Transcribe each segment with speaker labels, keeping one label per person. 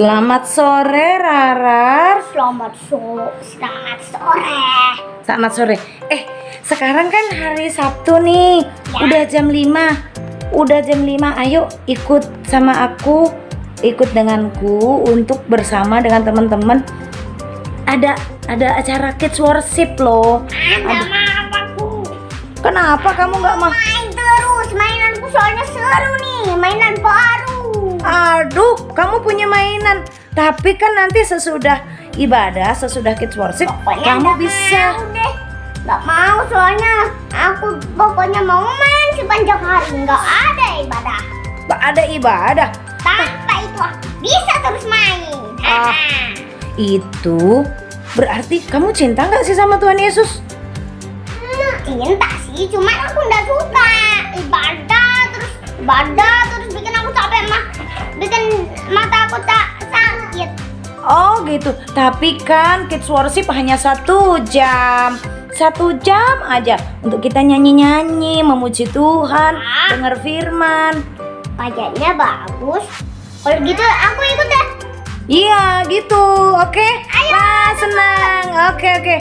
Speaker 1: Selamat sore, Rarar.
Speaker 2: Selamat sore.
Speaker 1: Selamat sore. Sekarang kan hari Sabtu nih.
Speaker 2: Ya.
Speaker 1: Udah jam 5. Ayo ikut sama aku. Ikut denganku untuk bersama dengan teman-teman. Ada acara Kids Worship loh.
Speaker 2: Nggak mau aku.
Speaker 1: Kenapa kamu nggak mau?
Speaker 2: Main terus. Mainanku soalnya seru nih. Mainan baru.
Speaker 1: Aduh, kamu punya mainan. Tapi kan nanti sesudah ibadah, sesudah Kids Worship, kamu bisa.
Speaker 2: Nggak mau soalnya aku pokoknya mau main sepanjang hari. Nggak ada ibadah.
Speaker 1: Nggak ada ibadah.
Speaker 2: Tanpa itu aku bisa terus main.
Speaker 1: Ah. Itu berarti kamu cinta nggak sih sama Tuhan Yesus?
Speaker 2: Cinta sih, cuman aku nggak suka ibadah terus bikin aku capek bikin mata aku tak sakit.
Speaker 1: Oh gitu. Tapi kan Kids Worship hanya 1 jam. 1 jam aja untuk kita nyanyi-nyanyi, memuji Tuhan, dengar firman.
Speaker 2: Pajaknya bagus. Kalau gitu aku ikut deh.
Speaker 1: Iya gitu. Oke.
Speaker 2: Ayo,
Speaker 1: Wah, senang. Oke.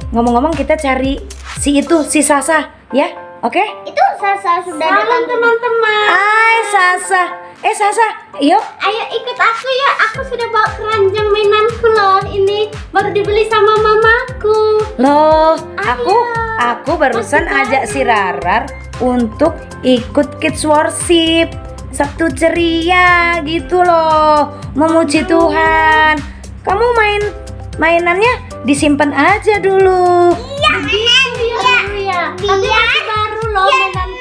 Speaker 1: Ngomong-ngomong kita cari si Sasa ya. Oke?
Speaker 2: Itu Sasa sudah datang teman-teman.
Speaker 1: Hai Sasa. Sasa, yuk.
Speaker 3: Ayo ikut aku ya, aku sudah bawa keranjang mainanku loh. Ini baru dibeli sama mamaku.
Speaker 1: Loh,
Speaker 3: Ayo.
Speaker 1: aku barusan
Speaker 3: Masih
Speaker 1: ajak si Rarar untuk ikut Kids Worship. Sabtu ceria gitu loh, memuji Tuhan. Kamu mainannya disimpan aja dulu.
Speaker 2: Iya,
Speaker 3: Iya, tapi masih baru loh mainanku.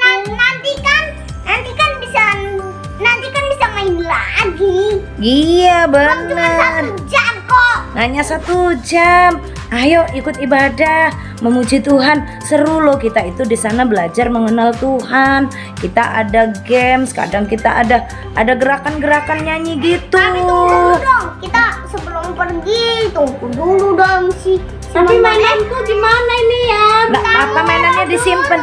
Speaker 2: Nanti kan bisa main lagi.
Speaker 1: Iya
Speaker 2: Cuma
Speaker 1: benar.
Speaker 2: 1 jam kok.
Speaker 1: Hanya 1 jam. Ayo ikut ibadah, memuji Tuhan. Seru loh, kita itu di sana belajar mengenal Tuhan. Kita ada games, kadang kita ada gerakan-gerakan nyanyi gitu.
Speaker 2: Tapi tunggu dulu dong. Kita sebelum pergi tunggu dulu dong
Speaker 3: Tapi mainanku di mana ini ya?
Speaker 1: Nggak apa-apa, mainannya disimpan.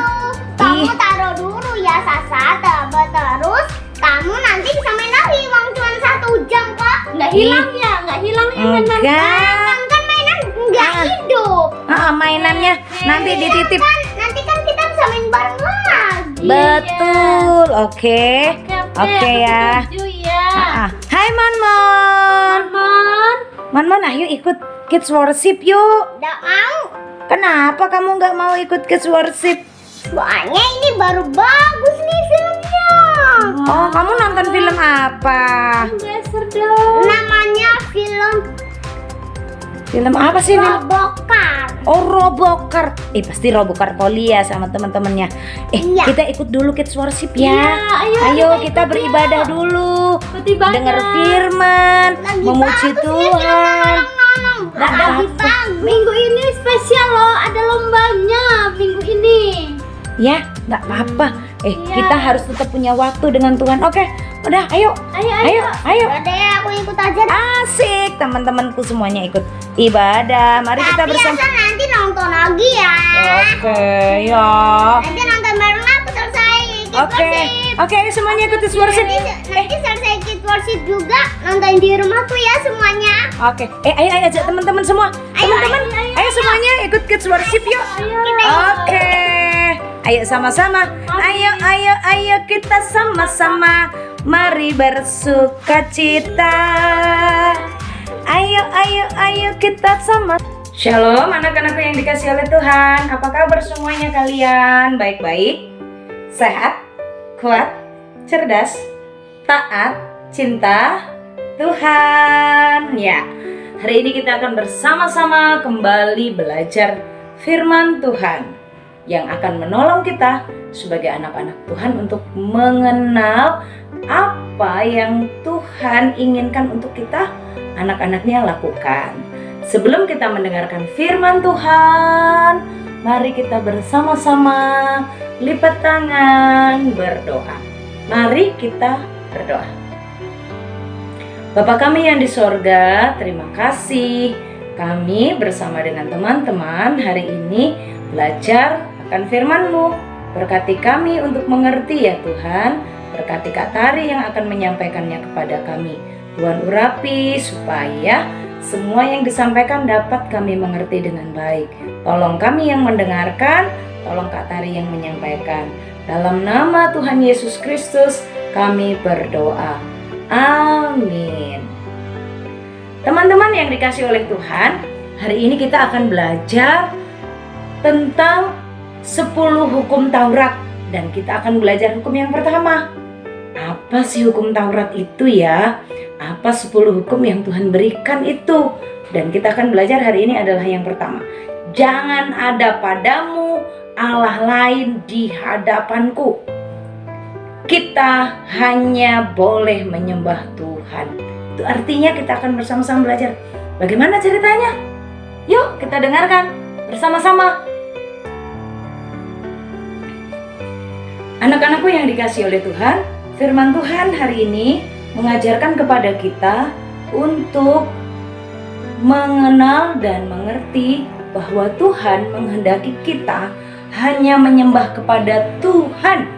Speaker 2: Kamu
Speaker 1: Ih.
Speaker 2: taruh dulu ya Sasa. Terus kamu nanti bisa main lagi. Uang cuma 1 jam kok.
Speaker 3: Nggak hilang ya mainanku.
Speaker 1: Enggak.
Speaker 2: Kan mainan nggak hidup.
Speaker 1: Mainannya nanti dititip.
Speaker 2: Nanti kan kita bisa main bareng lagi.
Speaker 1: Betul. Oke
Speaker 3: Oke
Speaker 1: ya.
Speaker 3: setuju ya.
Speaker 1: Hai Monmon. Monmon, ayo ikut Kids Worship yuk.
Speaker 2: Nggak mau.
Speaker 1: Kenapa kamu nggak mau ikut Kids Worship?
Speaker 2: Soalnya ini baru bagus nih filmnya.
Speaker 1: Oh, kamu nonton film apa?
Speaker 3: Geser dong.
Speaker 2: Namanya
Speaker 1: Film apa sih?
Speaker 2: Robokar.
Speaker 1: Oh, Robokar. Pasti Robokar Poli ya sama teman-temannya.
Speaker 2: Iya.
Speaker 1: Kita ikut dulu Kids Worship ya.
Speaker 3: Iya, ayo
Speaker 1: kita beribadah dulu.
Speaker 3: Ikut ibadah.
Speaker 1: Dengar firman,
Speaker 2: Lagi
Speaker 1: memuji
Speaker 2: bagus nih
Speaker 1: Tuhan.
Speaker 2: nolong.
Speaker 1: Nggak
Speaker 2: Lagi
Speaker 1: apa-apa.
Speaker 2: bagus.
Speaker 3: Minggu ini spesial loh, ada lombanya minggu ini.
Speaker 1: Ya, nggak apa-apa.
Speaker 3: Iya.
Speaker 1: Kita harus tetap punya waktu dengan Tuhan. Oke, udah, ayo.
Speaker 3: Ayo.
Speaker 2: Udah deh, aku ikut aja.
Speaker 1: Asik, teman-temanku semuanya ikut ibadah. Mari kita
Speaker 2: Tapi
Speaker 1: bersama.
Speaker 2: asal nanti nonton lagi ya.
Speaker 1: Oke, ya.
Speaker 2: Nanti nonton bareng aku selesai Kids
Speaker 1: Oke,
Speaker 2: Worship.
Speaker 1: ayo semuanya ikut Kids Worship.
Speaker 2: Nanti selesai Kids Worship juga nonton di rumahku ya semuanya.
Speaker 1: Oke, ayo ajak teman-teman semua. Teman-teman, ayo semuanya ikut Kids Worship yuk. Oke, ayo sama-sama. Ayo kita sama-sama. Mari bersuka cita. Ayo kita sama. Shalom anak-anakku yang dikasih oleh Tuhan. Apa kabar semuanya kalian? Baik-baik? Sehat? Kuat? Cerdas? Taat? Cinta Tuhan. Ya, hari ini kita akan bersama-sama kembali belajar firman Tuhan yang akan menolong kita sebagai anak-anak Tuhan untuk mengenal apa yang Tuhan inginkan untuk kita anak-anaknya lakukan. Sebelum kita mendengarkan firman Tuhan, mari kita bersama-sama lipat tangan berdoa. Mari kita berdoa. Bapa kami yang di sorga, terima kasih kami bersama dengan teman-teman hari ini belajar akan firman-Mu. Berkati kami untuk mengerti ya Tuhan. Berkati Kak Tari yang akan menyampaikannya kepada kami. Tuhan urapi supaya semua yang disampaikan dapat kami mengerti dengan baik. Tolong kami yang mendengarkan, tolong Kak Tari yang menyampaikan. Dalam nama Tuhan Yesus Kristus kami berdoa. Amin. Teman-teman yang dikasih oleh Tuhan, hari ini kita akan belajar tentang 10 hukum Taurat. Dan kita akan belajar hukum yang pertama. Apa sih hukum Taurat itu ya? Apa 10 hukum yang Tuhan berikan itu? Dan kita akan belajar hari ini adalah yang pertama. Jangan ada padamu Allah lain di hadapanku. Kita hanya boleh menyembah Tuhan. Itu artinya kita akan bersama-sama belajar. Bagaimana ceritanya? Yuk kita dengarkan bersama-sama. Anak-anakku yang dikasih oleh Tuhan, firman Tuhan hari ini mengajarkan kepada kita untuk mengenal dan mengerti bahwa Tuhan menghendaki kita hanya menyembah kepada Tuhan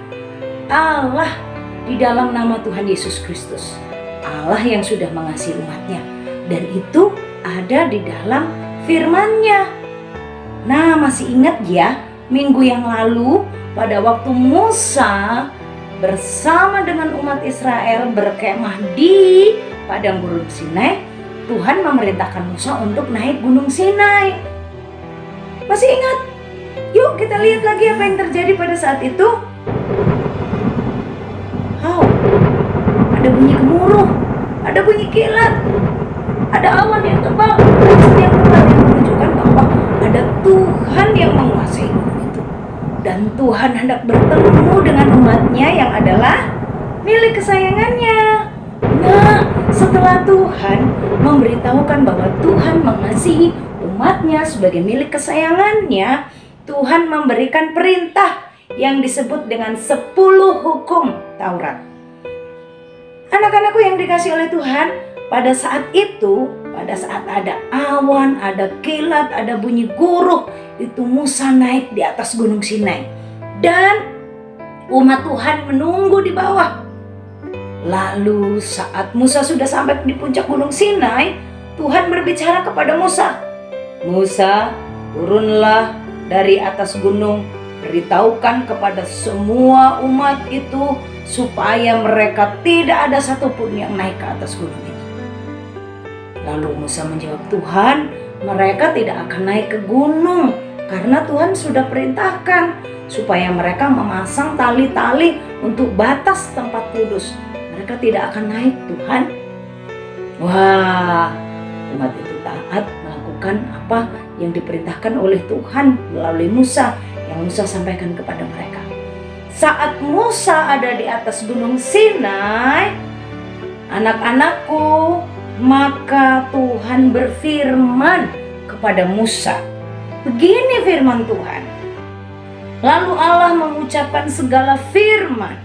Speaker 1: Allah di dalam nama Tuhan Yesus Kristus, Allah yang sudah mengasihi umatnya, dan itu ada di dalam firman-Nya. Nah, masih ingat ya, minggu yang lalu pada waktu Musa bersama dengan umat Israel berkemah di padang gurun Sinai, Tuhan memerintahkan Musa untuk naik gunung Sinai. Masih ingat? Yuk kita lihat lagi apa yang terjadi pada saat itu. Ada bunyi gemuruh, ada bunyi kilat, ada awan yang tebal, yang menunjukkan bahwa ada Tuhan yang menguasai gunung itu. Dan Tuhan hendak bertemu dengan umatnya yang adalah milik kesayangannya. Nah, setelah Tuhan memberitahukan bahwa Tuhan mengasihi umatnya sebagai milik kesayangannya, Tuhan memberikan perintah yang disebut dengan 10 hukum Taurat. Anak-anakku yang dikasih oleh Tuhan, pada saat itu, pada saat ada awan, ada kilat, ada bunyi guruh, itu Musa naik di atas gunung Sinai. Dan umat Tuhan menunggu di bawah. Lalu saat Musa sudah sampai di puncak gunung Sinai, Tuhan berbicara kepada Musa. Musa, turunlah dari atas gunung, beritahukan kepada semua umat itu supaya mereka tidak ada satupun yang naik ke atas gunung ini. Lalu Musa menjawab, Tuhan, mereka tidak akan naik ke gunung karena Tuhan sudah perintahkan supaya mereka memasang tali-tali untuk batas tempat kudus. Mereka tidak akan naik, Tuhan. Wah, umat itu taat melakukan apa yang diperintahkan oleh Tuhan melalui Musa yang Musa sampaikan kepada mereka. Saat Musa ada di atas gunung Sinai, anak-anakku, maka Tuhan berfirman kepada Musa. Begini firman Tuhan. Lalu Allah mengucapkan segala firman.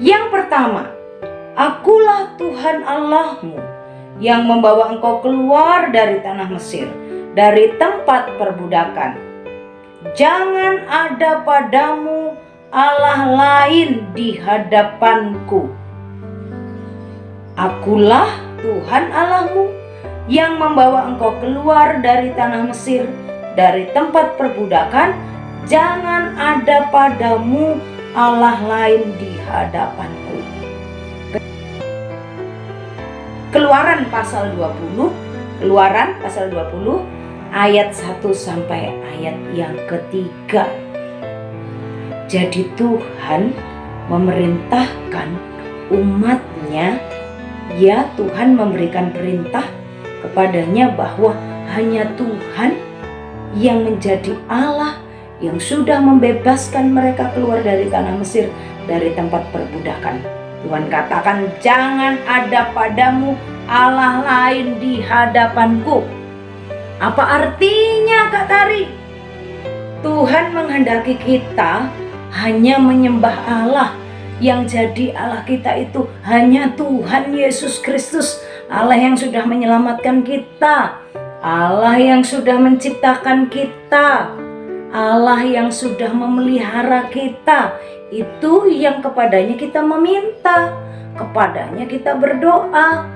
Speaker 1: Yang pertama, Akulah Tuhan Allahmu yang membawa engkau keluar dari tanah Mesir, dari tempat perbudakan. Jangan ada padamu Allah lain di hadapanku. Akulah Tuhan Allahmu yang membawa engkau keluar dari tanah Mesir, dari tempat perbudakan. Jangan ada padamu Allah lain di hadapanku. Keluaran pasal 20, Keluaran pasal 20 ayat 1 sampai ayat yang ketiga. Jadi Tuhan memerintahkan umatnya, ya Tuhan memberikan perintah kepadanya bahwa hanya Tuhan yang menjadi Allah yang sudah membebaskan mereka keluar dari tanah Mesir, dari tempat perbudakan. Tuhan katakan, jangan ada padamu Allah lain di hadapanku. Apa artinya Kak Tari? Tuhan menghendaki kita hanya menyembah Allah. Yang jadi Allah kita itu hanya Tuhan Yesus Kristus, Allah yang sudah menyelamatkan kita, Allah yang sudah menciptakan kita, Allah yang sudah memelihara kita. Itu yang kepadanya kita meminta. kepadanya kita berdoa,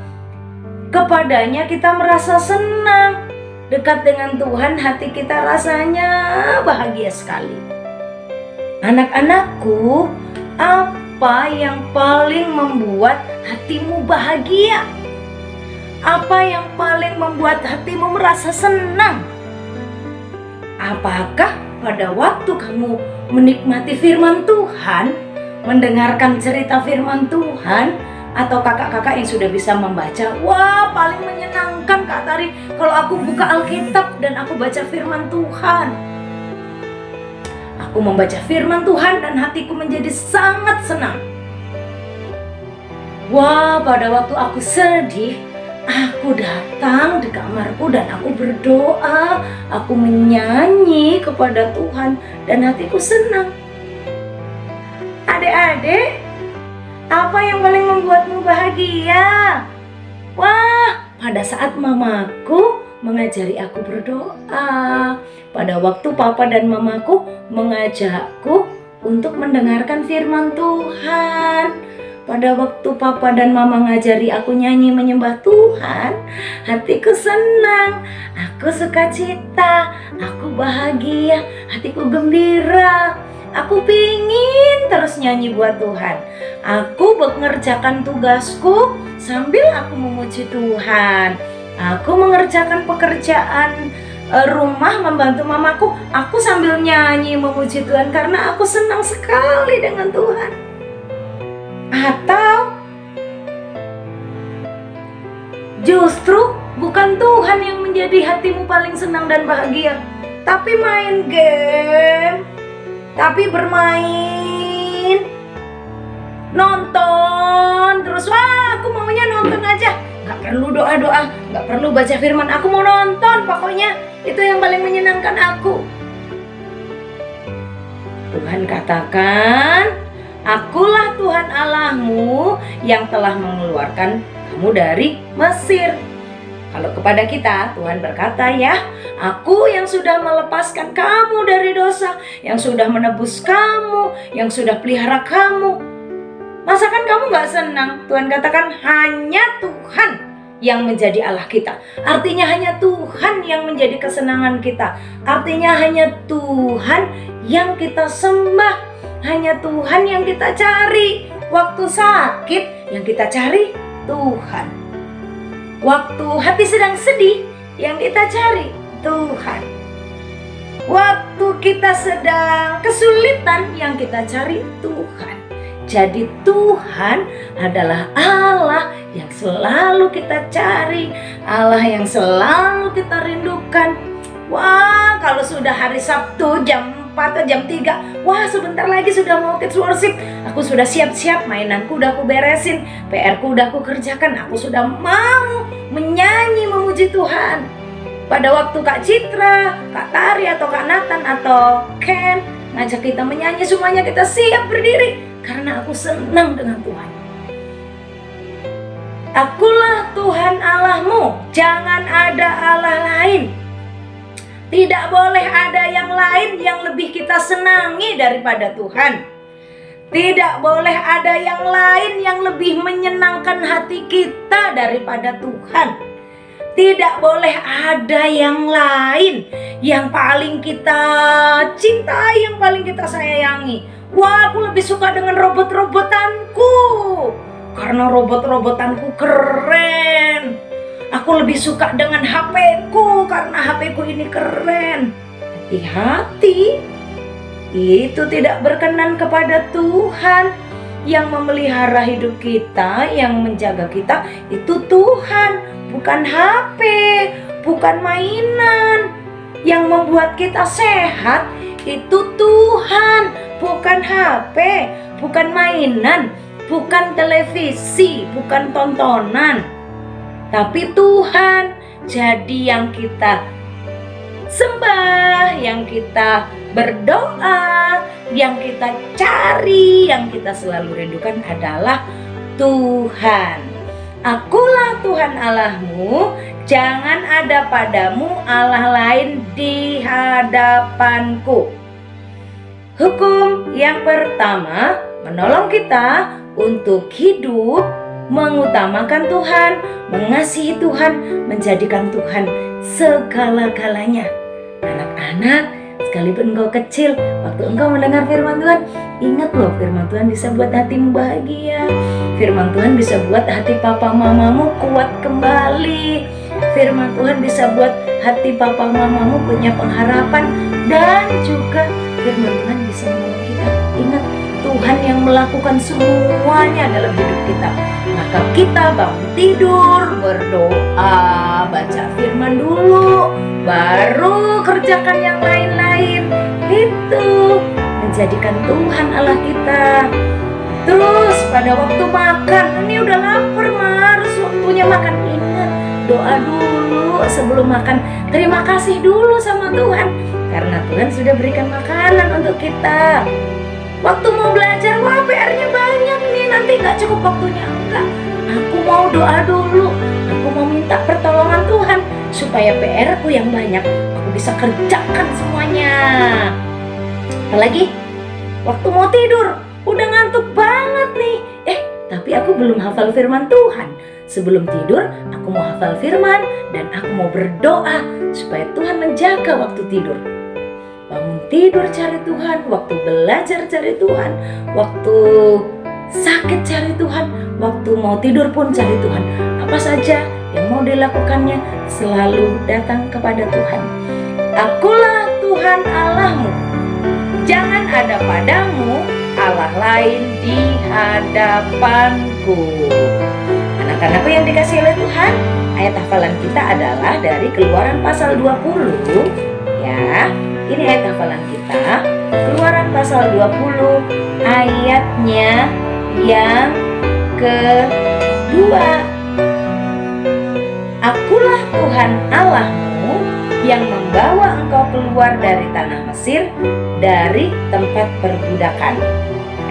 Speaker 1: kepadanya kita merasa senang. Dekat dengan Tuhan, hati kita rasanya bahagia sekali. Anak-anakku, apa yang paling membuat hatimu bahagia? Apa yang paling membuat hatimu merasa senang? Apakah pada waktu kamu menikmati firman Tuhan, mendengarkan cerita firman Tuhan, atau kakak-kakak yang sudah bisa membaca? Wah, paling menyenangkan Kak Tari kalau aku buka Alkitab dan aku baca firman Tuhan. Aku membaca firman Tuhan dan hatiku menjadi sangat senang. Wah, pada waktu aku sedih, aku datang di kamarku dan aku berdoa, aku menyanyi kepada Tuhan dan hatiku senang. Adik-adik, apa yang paling membuatmu bahagia? Wah, pada saat mamaku mengajari aku berdoa, pada waktu papa dan mamaku mengajakku untuk mendengarkan firman Tuhan, pada waktu papa dan mama ngajari aku nyanyi menyembah Tuhan, hatiku senang, aku sukacita, aku bahagia, hatiku gembira. Aku pingin terus nyanyi buat Tuhan. Aku mengerjakan tugasku sambil aku memuji Tuhan. Aku mengerjakan pekerjaan rumah, membantu mamaku. Aku sambil nyanyi memuji Tuhan karena aku senang sekali dengan Tuhan. Atau justru bukan Tuhan yang menjadi hatimu paling senang dan bahagia, tapi main game, tapi bermain, nonton terus. Wah, aku maunya nonton aja, gak perlu doa-doa, gak perlu baca firman, aku mau nonton. Pokoknya itu yang paling menyenangkan aku. Tuhan katakan, akulah Tuhan Allahmu yang telah mengeluarkan kamu dari Mesir. Kalau kepada kita, Tuhan berkata, ya, aku yang sudah melepaskan kamu dari dosa, yang sudah menebus kamu, yang sudah pelihara kamu. Masakan kamu gak senang? Tuhan katakan, hanya Tuhan yang menjadi Allah kita. Artinya hanya Tuhan yang menjadi kesenangan kita. Artinya hanya Tuhan yang kita sembah. Hanya Tuhan yang kita cari. Waktu sakit, yang kita cari Tuhan. Waktu hati sedang sedih, yang kita cari Tuhan. Waktu kita sedang kesulitan, yang kita cari Tuhan. Jadi Tuhan adalah Allah yang selalu kita cari, Allah yang selalu kita rindukan. Wah, kalau sudah hari Sabtu jam 4 atau jam 3, wah sebentar lagi sudah mau kids worship. Aku sudah siap-siap, mainanku udah aku beresin, PR-ku udah aku kerjakan, aku sudah mau menyanyi memuji Tuhan. Pada waktu Kak Citra, Kak Tari atau Kak Nathan atau Ken ngajak kita menyanyi, semuanya kita siap berdiri karena aku senang dengan Tuhan. Akulah Tuhan Allahmu, jangan ada Allah lain. Tidak boleh ada yang lain yang lebih kita senangi daripada Tuhan. Tidak boleh ada yang lain yang lebih menyenangkan hati kita daripada Tuhan. Tidak boleh ada yang lain yang paling kita cintai, yang paling kita sayangi. Wah, aku lebih suka dengan robot-robotanku karena robot-robotanku keren. Aku lebih suka dengan HP-ku karena HP-ku ini keren. Hati-hati, itu tidak berkenan kepada Tuhan. Yang memelihara hidup kita, yang menjaga kita, itu Tuhan, bukan HP, bukan mainan. Yang membuat kita sehat, itu Tuhan, bukan HP, bukan mainan, bukan televisi, bukan tontonan, tapi Tuhan. Jadi yang kita sembah, yang kita berdoa, yang kita cari, yang kita selalu rindukan adalah Tuhan. Akulah Tuhan Allahmu, jangan ada padamu Allah lain di hadapanku. Hukum yang pertama menolong kita untuk hidup mengutamakan Tuhan, mengasihi Tuhan, menjadikan Tuhan segala-galanya. Anak-anak, sekalipun engkau kecil, waktu engkau mendengar firman Tuhan, ingat loh, firman Tuhan bisa buat hatimu bahagia. Firman Tuhan bisa buat hati papa mamamu kuat kembali. Firman Tuhan bisa buat hati papa mamamu punya pengharapan. Dan juga firman Tuhan bisa menolong kita. Ingat, Tuhan yang melakukan semuanya dalam hidup kita. Maka kita bangun tidur, berdoa, baca firman dulu, baru kerjakan yang lain-lain. Itu menjadikan Tuhan Allah kita. Terus pada waktu makan, ini udah lapar, harus waktunya makan. Ingat, doa dulu sebelum makan. Terima kasih dulu sama Tuhan, karena Tuhan sudah berikan makanan untuk kita. Waktu mau belajar, wah PR-nya banyak nih, nanti gak cukup waktunya. Enggak, aku mau doa dulu. Aku mau minta pertolongan Tuhan supaya PR-ku yang banyak aku bisa kerjakan semuanya. Apalagi waktu mau tidur, udah ngantuk banget nih. Tapi aku belum hafal firman Tuhan. Sebelum tidur, aku mau hafal firman dan aku mau berdoa supaya Tuhan menjaga waktu tidur. Bangun tidur cari Tuhan, waktu belajar cari Tuhan, waktu sakit cari Tuhan, waktu mau tidur pun cari Tuhan. Apa saja yang mau dilakukannya, selalu datang kepada Tuhan. Akulah Tuhan Allahmu, jangan ada padamu Allah lain di hadapanku. Anak-anakku yang dikasihi oleh Tuhan, ayat hafalan kita adalah dari Keluaran pasal 20 ya. Ini ayat hafalan kita, Keluaran pasal 20 ayatnya yang kedua. Akulah Tuhan Allahmu yang membawa engkau keluar dari tanah Mesir, dari tempat perbudakan.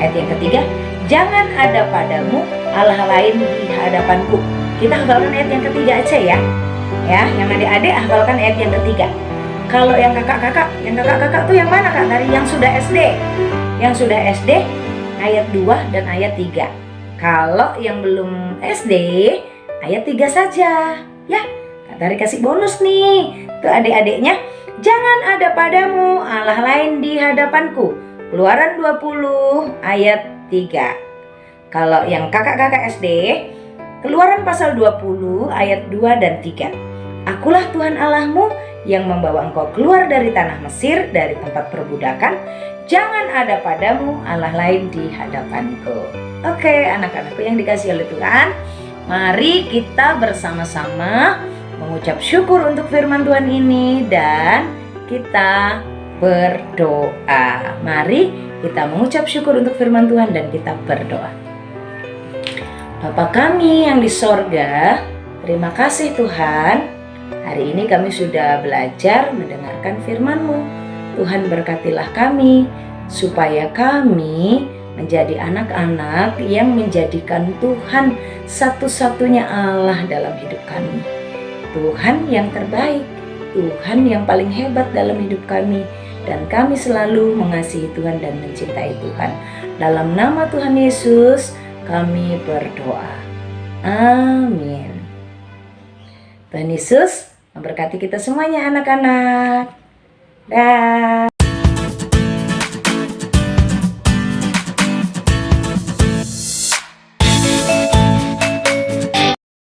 Speaker 1: Ayat yang ketiga, jangan ada padamu Allah lain di hadapanku. Kita hafalkan ayat yang ketiga aja ya. Yang adik-adik hafalkan ayat yang ketiga. Kalau yang kakak-kakak tuh yang mana Kak? Dari yang sudah SD. Yang sudah SD ayat 2 dan ayat 3. Kalau yang belum SD ayat 3 saja. Ya, Kak Tari kasih bonus nih. Tuh adik-adiknya, jangan ada padamu Allah lain di hadapanku. Keluaran 20 ayat 3. Kalau yang kakak-kakak SD, Keluaran pasal 20 ayat 2 dan 3. Akulah Tuhan Allahmu yang membawa engkau keluar dari tanah Mesir, dari tempat perbudakan. Jangan ada padamu Allah lain di hadapanku. Oke, anak-anakku yang dikasihi oleh Tuhan, mari kita bersama-sama mengucap syukur untuk firman Tuhan ini dan kita berdoa. Mari kita mengucap syukur untuk firman Tuhan dan kita berdoa. Bapa kami yang di sorga, terima kasih Tuhan. Hari ini kami sudah belajar mendengarkan firman-Mu. Tuhan berkatilah kami, supaya kami menjadi anak-anak yang menjadikan Tuhan satu-satunya Allah dalam hidup kami. Tuhan yang terbaik, Tuhan yang paling hebat dalam hidup kami. Dan kami selalu mengasihi Tuhan dan mencintai Tuhan. Dalam nama Tuhan Yesus kami berdoa. Amin. Tuhan Yesus memberkati kita semuanya anak-anak. Dah.